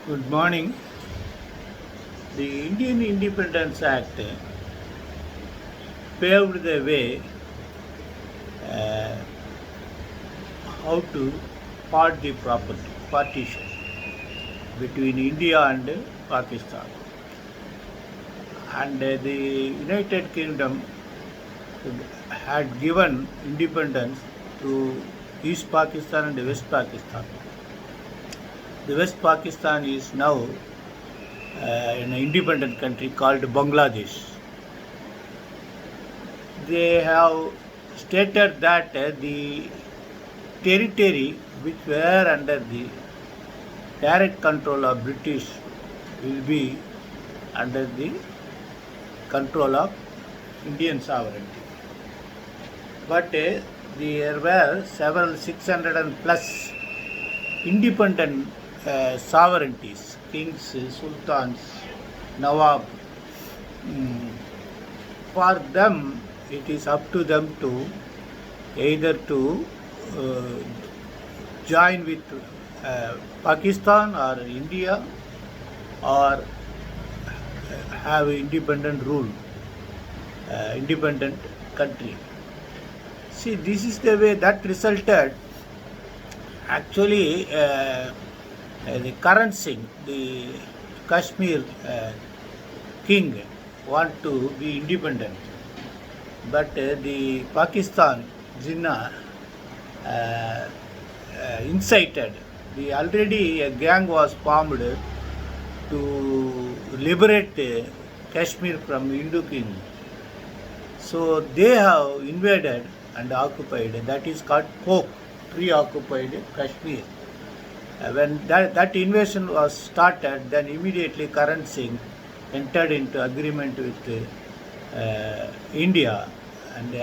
Good morning. The Indian Independence Act paved the way uh, how to part the property, partition between India and Pakistan. And the United Kingdom had given independence to East Pakistan and West Pakistan. The West Pakistan is now an independent country called Bangladesh. They have stated that the territory which were under the direct control of British will be under the control of Indian sovereignty. But there were several 600 and plus independent sovereignties, kings, sultans, nawab. For them, it is up to them to either to join with Pakistan or India or have independent rule, independent country. See, this is the way that resulted. Actually, the Karan Singh, the Kashmir king, want to be independent, but the Pakistan Jinnah incited. Already a gang was formed to liberate Kashmir from Hindu king. So they have invaded and occupied. That is called Coke, pre-occupied Kashmir. When that invasion was started, then immediately Karan Singh entered into agreement with India and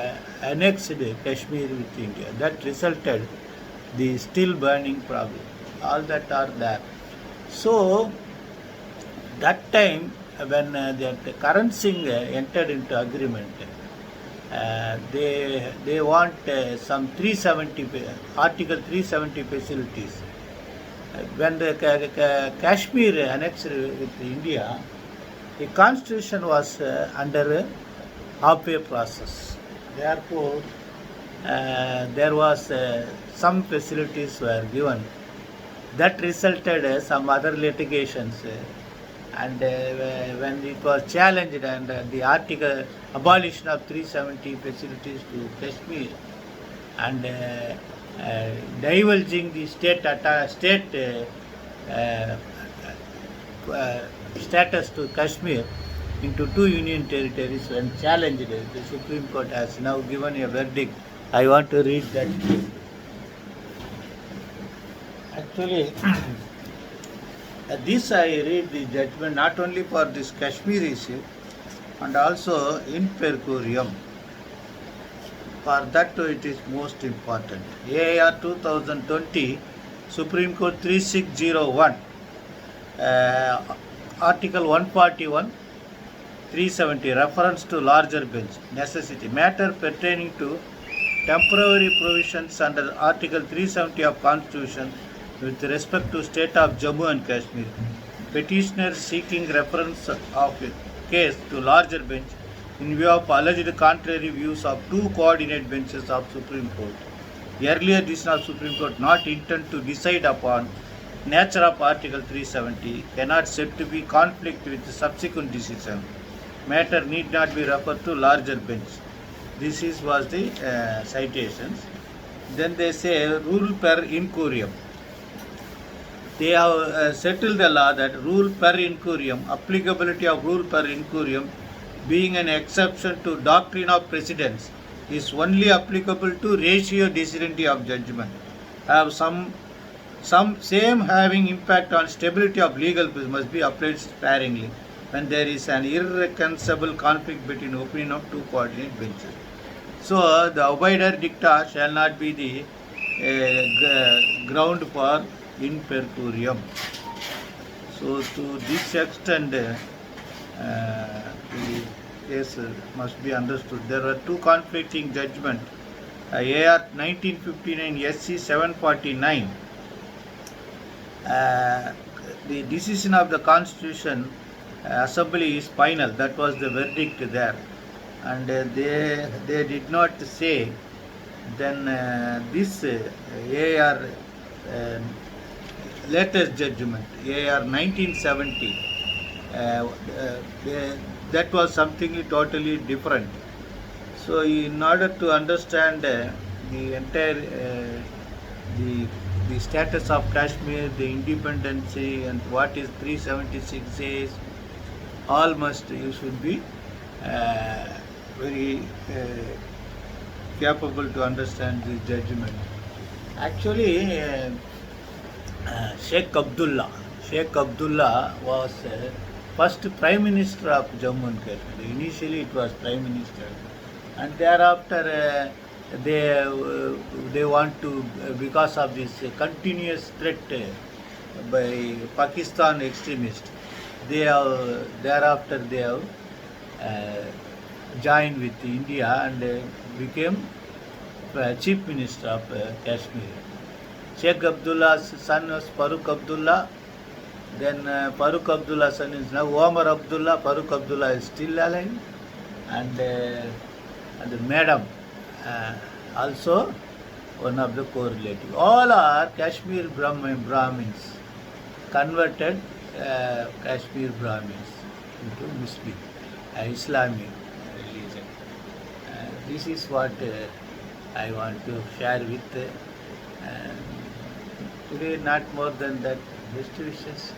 annexed Kashmir with India. That resulted the still burning problem. All that are there. So that time when the Karan Singh entered into agreement, they want some 370 Article 370 facilities. When the Kashmir annexed with India, the constitution was under halfway process. Therefore, there was some facilities were given. That resulted some other litigations. And when it was challenged and the article abolition of 370 facilities to Kashmir and divulging the state status to Kashmir into two union territories when challenged, the Supreme Court has now given a verdict. I want to read that. Actually, this I read the judgment not only for this Kashmir issue and also in per curiam. For that too it is most important. AIR 2020, Supreme Court 3601, Article 141, 370, reference to larger bench, necessity, matter pertaining to temporary provisions under Article 370 of Constitution with respect to state of Jammu and Kashmir. Petitioner seeking reference of a case to larger bench in view of alleged contrary views of two coordinate benches of Supreme Court. Earlier decision of Supreme Court not intent to decide upon nature of Article 370 cannot said to be conflict with the subsequent decision. Matter need not be referred to larger bench. This was the citations. Then they say rule per incurium. They have settled the law that rule per incurium, applicability of rule per incurium being an exception to doctrine of precedence, is only applicable to ratio decidendi of judgment. Have some same having impact on stability of legal must be applied sparingly when there is an irreconcilable conflict between opinion of two coordinate benches. So the obider dicta shall not be the ground for in per curiam. So to this extent, the case must be understood. There were two conflicting judgments. AR 1959 SC 749 uh, the decision of the Constitution Assembly is final. That was the verdict there, and they did not say. Then this AR latest judgment, AR 1970, that was something totally different. So, in order to understand the entire the status of Kashmir, the independency, and what is 376 is, all must you should be very capable to understand this judgment. Actually, Sheikh Abdullah was first Prime Minister of Jammu and Kashmir. Initially, it was Prime Minister, and thereafter they want to, because of this continuous threat by Pakistan extremists, they have thereafter they have joined with India and became Chief Minister of Kashmir. Sheikh Abdullah's son was Farooq Abdullah. Then Farooq Abdullah's son is now Omar Abdullah. Farooq Abdullah is still alive, and Madam also one of the correlative. All are Kashmir Brahmins, converted Kashmir Brahmins into Muslim, Islamic religion. This is what I want to share with today, not more than that. Best wishes.